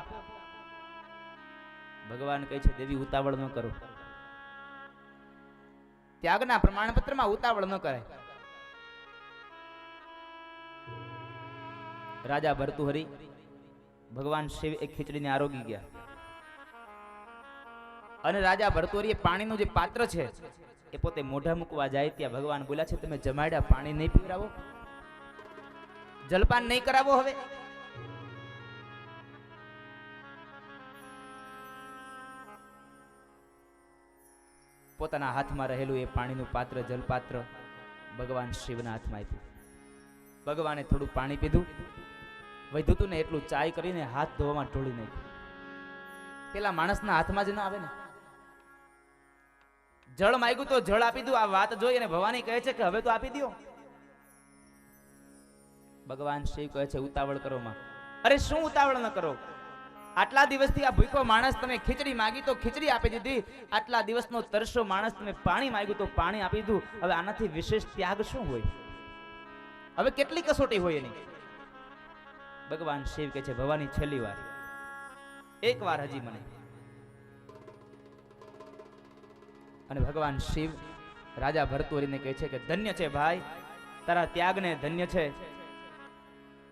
ભગવાન કહે છે, દેવી ઉતાવળ ન કરો, ત્યાગના પ્રમાણપત્રમાં ઉતાવળ ન કરાય. રાજા ભર્તૃહરિ, ભગવાન શિવ એક ખીચડીને આરોગી ગયા અને રાજા ભર્તૃહરિએ પાણીનું જે પાત્ર છે એ પોતે મોઢા મૂકવા જાય ત્યાં ભગવાન બોલ્યા છે, તમે જમાડ્યા પાણી નહીં પીવડાવો? જલપાન નહીં કરાવો હવે? પોતાના હાથમાં રહેલું એ પાણીનું પાત્ર, જલપાત્ર ભગવાન શિવના હાથમાં આપ્યું. ભગવાને થોડું પાણી પીધું, વધ્યું હતું ને એટલું ચાય કરીને હાથ ધોવામાં ઢોળી નાખ્યું. પેલા માણસના હાથમાં જ ના આવે ને. જળ માંગ્યું તો જળ આપી દઉં. આ વાત જોઈ અને ભવાની કહે છે કે હવે તો આપી દો. ભગવાન શિવ કહે છે ઉતાવળ કરો માં. અરે શું ઉતાવળ ન કરો? આટલા દિવસથી આ ભૂખ્યો માણસ તમે ખીચડી માંગી તો ખીચડી આપી દીધી. આટલા દિવસનો તરસો માણસ તમે પાણી માંગ્યું તો પાણી આપી દીધું. હવે આનાથી વિશેષ ત્યાગ શું હોય? હવે કેટલી કસોટી હોય એની? ભગવાન શિવ કહે છે ભવાની છેલ્લી વાર, એક વાર હજી મને. અને ભગવાન શિવ રાજા ભરતુહરીને કહે છે કે ધન્ય છે ભાઈ, તારા ત્યાગને ધન્ય છે.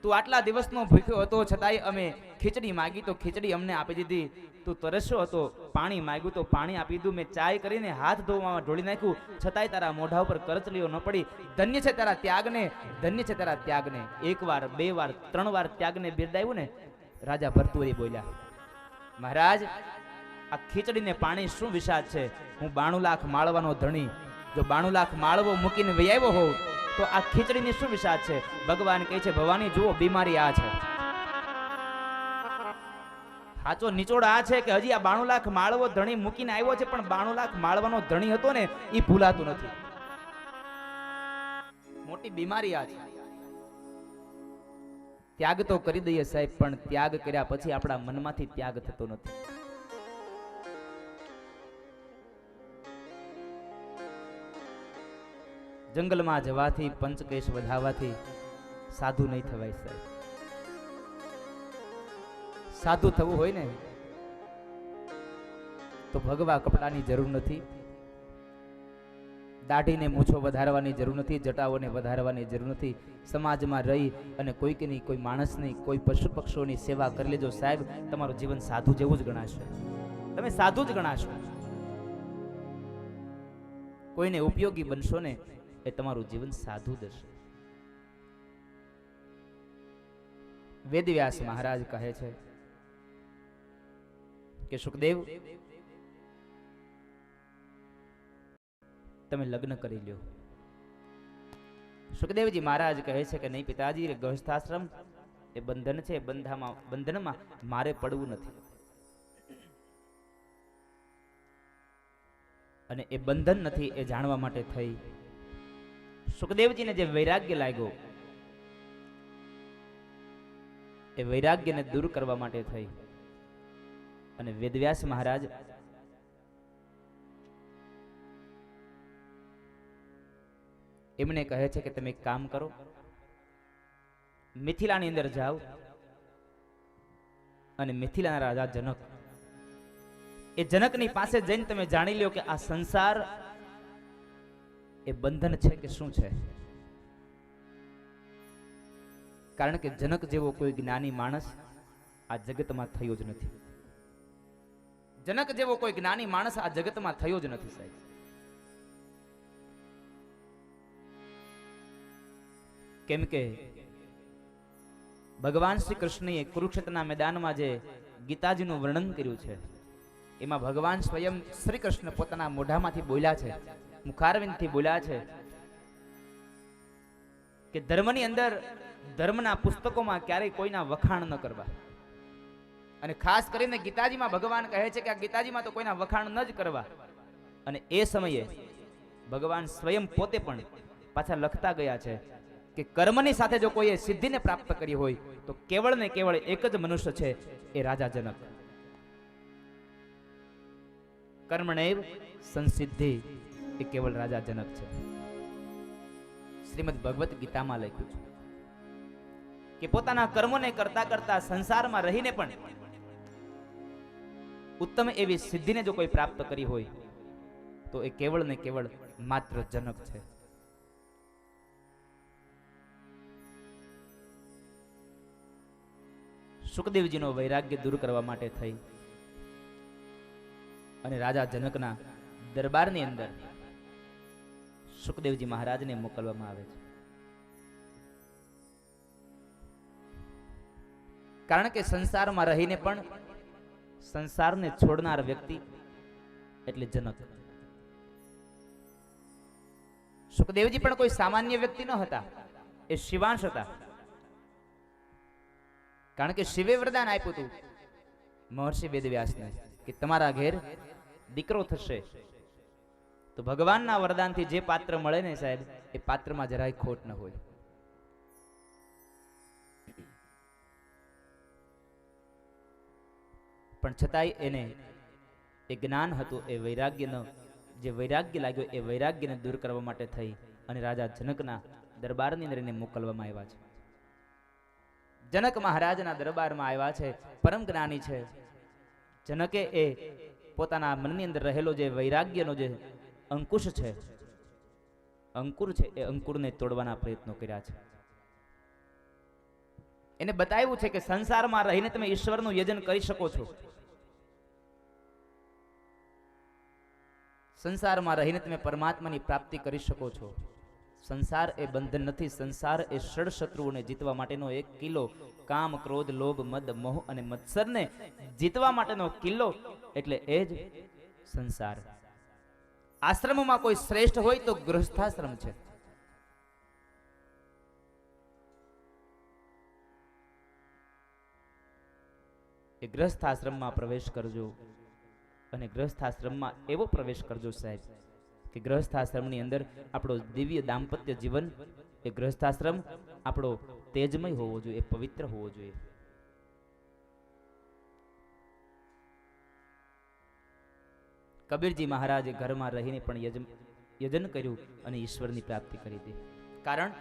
તું આટલા દિવસનો ભૂખ્યો હતો છતાંય અમે ખીચડી માગી તો ખીચડી અમને આપી દીધી. તું તરસ્યો હતો, પાણી માગ્યું તો પાણી આપી દીધું. મેં ચાય કરીને હાથ ધોવામાં ઢોળી નાખ્યું, છતાંય તારા મોઢા ઉપર કરચલીઓ ન પડી. ધન્ય છે તારા ત્યાગને, ધન્ય છે તારા ત્યાગને. એક વાર, બે વાર, ત્રણ વાર ત્યાગને બિરદાવ્યું ને. રાજા ભરતુહરી બોલ્યા મહારાજ, આ ખીચડીને પાણી શું વિષાદ છે? હું 92 લાખ માળવાનો ધણી, જો 92 લાખ માળવો મૂકીને વૈયાવ્યો હોઉં તો આ ખીચડીની શું વિષાદ છે? ભગવાન કહે છે ભવાની જુઓ, બીમારી આ છે. સાચો નિચોડ આ છે કે હજી આ 92 લાખ માળવો ધણી મૂકીને આવ્યો છે, પણ 92 લાખ માળવાનો ધણી હતો ને એ ભૂલાતું નથી. મોટી બીમારી આ છે. ત્યાગ તો કરી દઈએ સાહેબ, પણ ત્યાગ કર્યા પછી આપણા મનમાંથી ત્યાગ થતો નથી. જંગલમાં જવાથી, પંચકેશ વધાવાથી સાધુ નહીં થવાય સાહેબ. સાધુ થવું હોય ને તો ભગવા કપડાની જરૂર નથી, દાઢીને મૂછો વધારવાની જરૂર નથી, જટાઓને વધારવાની જરૂર નથી. સમાજમાં રહી અને કોઈકની, કોઈ માણસની, કોઈ પશુ પક્ષીઓની સેવા કરી લેજો સાહેબ, તમારું જીવન સાધુ જેવું જ ગણાશે. તમે સાધુ જ ગણાશો. કોઈને ઉપયોગી બનશો ને એ તમારું જીવન સાધુ જ હશે. વેદવ્યાસ મહારાજ કહે છે કે સુખદેવ, તમે લગ્ન કરી લ્યો. સુખદેવજી મહારાજ કહે છે કે નહીં પિતાજી, ગૃહસ્થાશ્રમ એ બંધન છે, બંધનમાં મારે પડવું નથી. અને એ બંધન નથી એ જાણવા માટે થઈ સુખદેવજીને જે વૈરાગ્ય લાગ્યો એ વૈરાગ્યને દૂર કરવા માટે થઈ અને વેદવ્યાસ મહારાજ એમને કહે છે કે તમે એક કામ કરો, મિથિલાની અંદર જાઓ અને મિથિલાના રાજા જનક, એ જનકની પાસે જઈને તમે જાણી લ્યો કે આ સંસાર એ બંધન છે કે શું છે. કારણ કે જનક જેવો કોઈ જ્ઞાની માણસ આ જગતમાં થયો જ નથી. જનક જેવો કોઈ જ્ઞાની માણસ આ જગતમાં થયો જ નથી સાહેબ. કેમ કે ભગવાન શ્રી કૃષ્ણએ કુરુક્ષેત્રના મેદાનમાં જે ગીતાજીનું વર્ણન કર્યું છે એમાં ભગવાન સ્વયં શ્રી કૃષ્ણ પોતાના મોઢામાંથી બોલ્યા છે, મુખારવિંદથી બોલ્યા છે કે ધર્મની અંદર, ધર્મના પુસ્તકોમાં ક્યારેય કોઈના વખાણ ન કરવા. અને ખાસ કરીને ગીતાજીમાં ભગવાન કહે છે કે આ ગીતાજીમાં તો કોઈના વખાણ ન જ કરવા. અને એ સમયે ભગવાન સ્વયં પોતે પણ પાછા લખતા ગયા છે કે કર્મની સાથે જો કોઈએ સિદ્ધિને પ્રાપ્ત કરી હોય તો કેવળ ને કેવળ એક જ મનુષ્ય છે, એ રાજા જનક. કર્મણેવ સંસિદ્ધિ, એ કેવળ રાજા જનક છે. શ્રીમદ ભગવત ગીતામાં લખ્યું છે કે પોતાના કર્મોને કરતા કરતા સંસારમાં રહીને પણ ઉત્તમ એવી સિદ્ધિને જો કોઈ પ્રાપ્ત કરી હોય તો એ કેવળ ને કેવળ માત્ર જનક છે. સુખદેવજીનો વૈરાગ્ય દૂર કરવા માટે થઈ અને રાજા જનકના દરબારની અંદર સુખદેવજી મહારાજને મોકલવામાં આવે છે. કારણ કે સંસારમાં રહીને પણ સંસારને છોડનાર વ્યક્તિ એટલે જનક. સુખદેવજી પણ કોઈ સામાન્ય વ્યક્તિ ન હતા, એ શિવાંશ હતા. કારણ કે શિવે વરદાન આપ્યું હતું મહર્ષિ વેદવ્યાસને કે તમારા ઘેર દીકરો થશે. તો ભગવાનના વરદાનથી જે પાત્ર મળે ને સાહેબ, એ પાત્રમાં જરાય ખોટ ન હોય. પણ છતાંય એને એ જ્ઞાન હતું, એ વૈરાગ્યનો જે વૈરાગ્ય લાગ્યો એ વૈરાગ્યને દૂર કરવા માટે થઈ અને રાજા જનકના દરબારની અંદર એને મોકલવામાં આવ્યા છે. જનક મહારાજના દરબારમાં આવ્યા છે. પરમ જ્ઞાની છે. જનકે એ પોતાના મનની અંદર રહેલો જે વૈરાગ્યનો જે અંકુશ છે, અંકુર છે, એ અંકુરને તોડવાના પ્રયત્નો કર્યા છે. એને બતાવ્યું છે કે સંસારમાં રહીને તમે ઈશ્વરનું યજન કરી શકો છો. સંસારમાં રહીને તમે પરમાત્માની પ્રાપ્તિ કરી શકો છો. સંસાર એ બંધન નથી. સંસાર એ ષડ શત્રુઓને જીતવા માટેનો એક કિલ્લો. કામ, ક્રોધ, લોભ, મદ, મોહ અને મત્સરને જીતવા માટેનો કિલ્લો, એટલે એ જ સંસાર. આશ્રમમાં કોઈ શ્રેષ્ઠ હોય તો ગૃહસ્થાશ્રમ છે. એ ગૃહસ્થાશ્રમમાં પ્રવેશ કરજો અને ગૃહસ્થાશ્રમમાં એવો પ્રવેશ કરજો સાહેબ કે ગૃહસ્થાશ્રમની અંદર આપણો દિવ્ય દાંપત્ય જીવન, એ ગૃહસ્થાશ્રમ આપણો તેજમય હોવો જોઈએ, પવિત્ર હોવો જોઈએ. કબીરજી મહારાજે ઘરમાં રહીને પણ યજન કર્યું અને ઈશ્વરની પ્રાપ્તિ કરી હતી. કારણ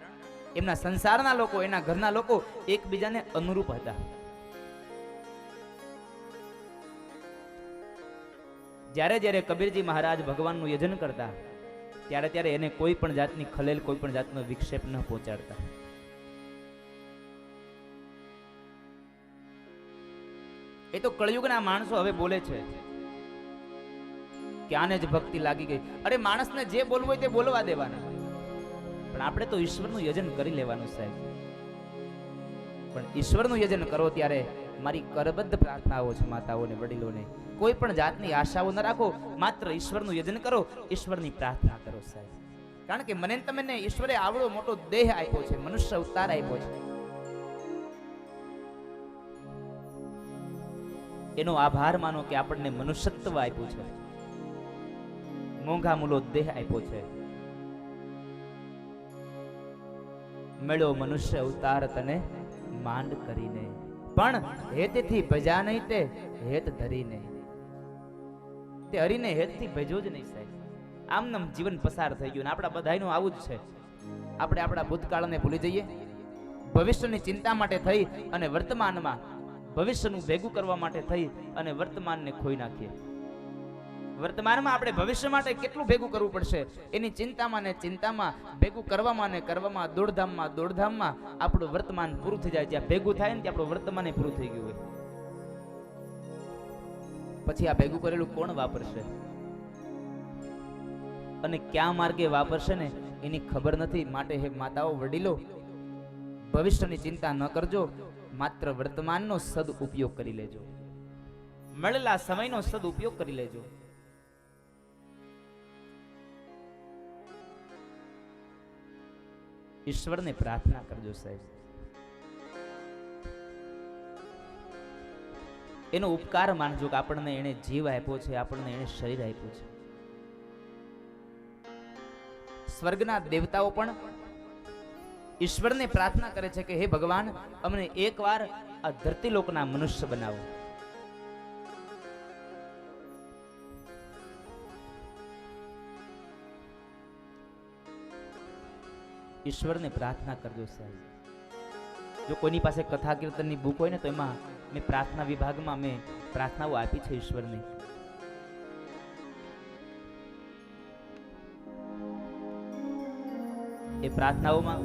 એમના સંસારના લોકો, એના ઘરના લોકો એકબીજાને અનુરૂપ હતા. જ્યારે જ્યારે કબીરજી મહારાજ ભગવાનનું યજન કરતા, ત્યારે ત્યારે એને કોઈ પણ જાતની ખલેલ, કોઈ પણ જાતનો વિક્ષેપ ન પહોંચાડતા. એ તો કળયુગના માણસો હવે બોલે છે કે આને જ ભક્તિ લાગી ગઈ. અરે માણસને જે બોલવું હોય તે બોલવા દેવાના, પણ આપણે તો ઈશ્વરનું યજન કરી લેવાનું સાહેબ. પણ ઈશ્વરનું યજન કરો ત્યારે મારી કરબદ્ધ પ્રાર્થનાઓ છે માતાઓને, વડીલોને, કોઈ પણ જાતની આશાઓ ન રાખો. માત્ર ઈશ્વરનું યજન કરો, ઈશ્વરની પ્રાર્થના કરો સાહેબ. કારણ કે મને તમને ઈશ્વરે આવડો મોટો દેહ આપ્યો છે, મનુષ્ય અવતાર આપ્યો છે. એનો આભાર માનો કે આપણને મનુષ્યત્વ આપ્યું છે, મોંઘા મૂલો દેહ આપ્યો છે. મળ્યો મનુષ્ય અવતાર તને માંડ કરીને, પણ હેતથી ભજા નહીં તે હેત ધરીને. તે હરીને હેતથી ભજો જ નહીં સાહેબ. આમનામ જીવન પસાર થઈ ગયું. આપણા બધાયનું આવું જ છે. આપણે આપણા ભૂતકાળને ભૂલી જઈએ, ભવિષ્યની ચિંતા માટે થઈ અને વર્તમાનમાં ભવિષ્યનું ભેગું કરવા માટે થઈ અને વર્તમાનને ખોઈ નાખીએ. વર્તમાનમાં આપણે ભવિષ્ય માટે કેટલું ભેગું કરવું પડશે, એની ચિંતામાં ને ચિંતામાં, ભેગું કરવામાં ને કરવામાં, દોડધામમાં દોડધામમાં આપણું વર્તમાન પૂરું થઈ જાય. જ્યાં ભેગું થાય ને ત્યાં આપણું વર્તમાન પૂરું થઈ ગયું હોય. પછી આ ભેગું કરેલું કોણ વાપરશે અને ક્યાં માર્ગે વાપરશે ને એની ખબર નથી. માટે હે માતાઓ, વડીલો, ભવિષ્યની ચિંતા ન કરજો, માત્ર વર્તમાનનો સદ ઉપયોગ કરી લેજો. મળેલા સમયનો સદ ઉપયોગ કરી લેજો. ઈશ્વરને પ્રાર્થના કરજો સાહેબ. એનો ઉપકાર માનજો કે આપણને એને જીવ આપ્યો છે, આપણને એને શરીર આપ્યું છે. સ્વર્ગના દેવતાઓ પણ ઈશ્વરને પ્રાર્થના કરે છે કે હે ભગવાન, અમને એકવાર આ ધરતીલોકના મનુષ્ય બનાવો. ઈશ્વરને પ્રાર્થના કરજો સાહેબ. જો કોઈની પાસે કથા કીર્તનની બુક હોય ને તો એમાં મેં પ્રાર્થના વિભાગમાં મેં પ્રાર્થનાઓ આપી છે ઈશ્વરની. એ પ્રાર્થનાઓમાં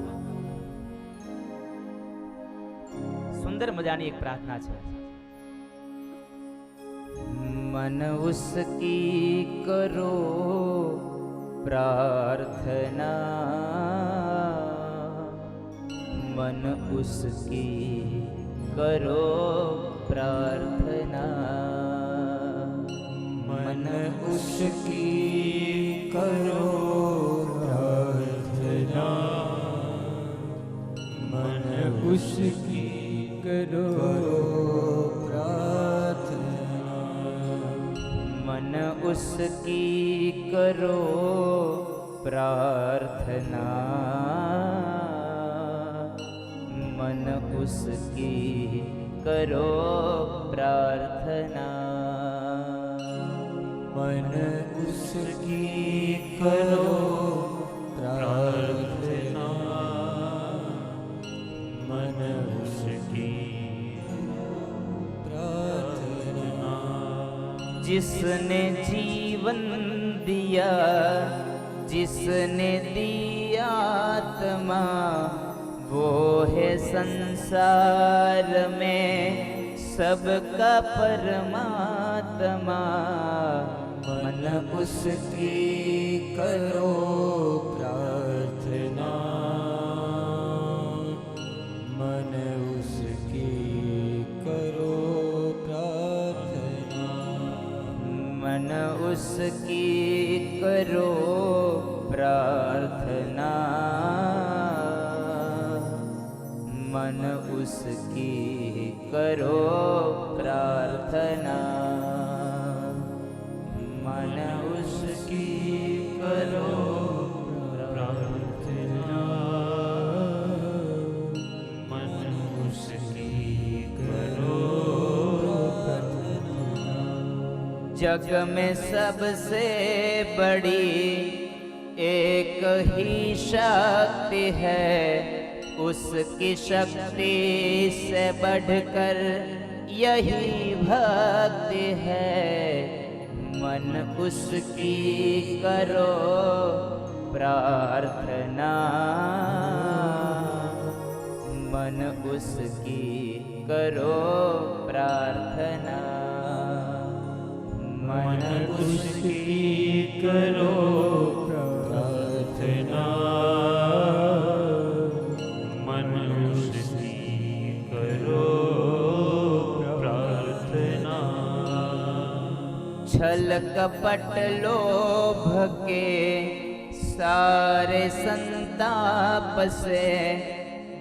સુંદર મજાની એક પ્રાર્થના છે. મન ઉસકી કરો પ્રાર્થના, मन उसकी करो प्रार्थना। मन उसकी करो प्रार्थना, मन उसकी करो प्रार्थना, मन उसकी करो प्रार्थना, मन उसकी करो प्रार्थना, मन उसकी करो प्रार्थना, मन उसकी प्रार्थना। जिसने जीवन दिया, जिसने दिया आत्मा, वो है संसार में सबका परमात्मा। मन उसकी करो प्रार्थना, मन उसकी करो प्रार्थना, मन उसकी करो प्रार्थना, मन उसकी करो प्रार्थना, मन उसकी करो प्रार्थना, मन उसकी करो प्रार्थना। जग में सबसे बड़ी एक ही शक्ति है, उसकी शक्ति से बढ़कर यही भक्ति है। मन उसकी करो प्रार्थना, मन उसकी करो प्रार्थना, मन उसकी करो प्रार्थना, मन उसकी करो प्रार्थना। छल कपट लोभ के सारे संताप से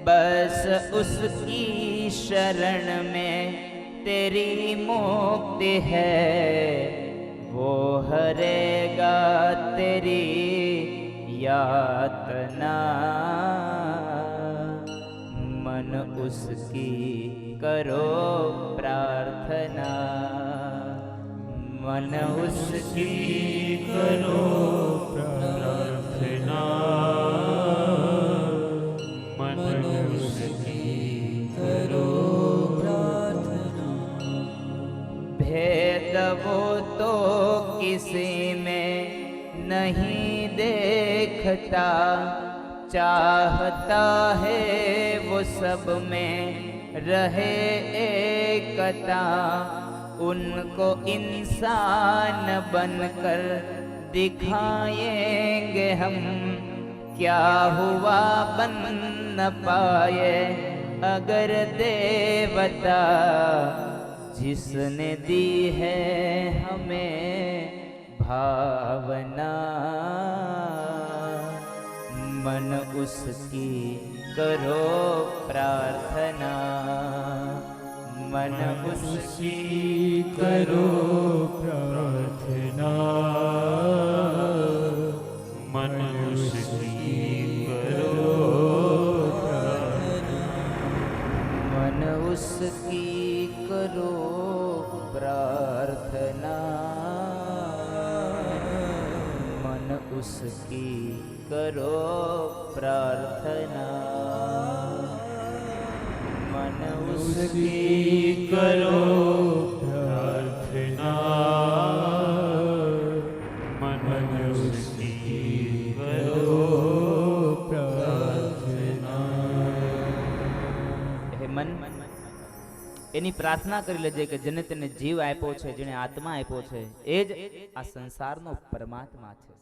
बस उसकी शरण में तेरी मुक्ति है। वो हरेगा तेरी यातना, मन उसकी करो प्रार्थना, मन उसकी करो प्रार्थना, मन उसकी करो प्रार्थना। भेद वो तो किसी में नहीं देखता, चाहता है वो सब में रहे एकता। उनको इंसान बनकर दिखाएंगे हम, क्या हुआ बन न पाए अगर देवता। जिसने दी है हमें भावना, मन उसकी करो प्रार्थना, मन उसकी करो प्रार्थना, मन उसकी करो प्रार्थना, मन उसकी करो प्रार्थना, मन उसकी करो प्रार्थना, मन उसकी करो प्रार्थना, मन उसकी करो प्रार्थना। હે મન એની પ્રાર્થના કરી લેજે કે જેને તેને જીવ આપ્યો છે, જેને આત્મા આપ્યો છે, એ જ આ સંસારનો પરમાત્મા છે।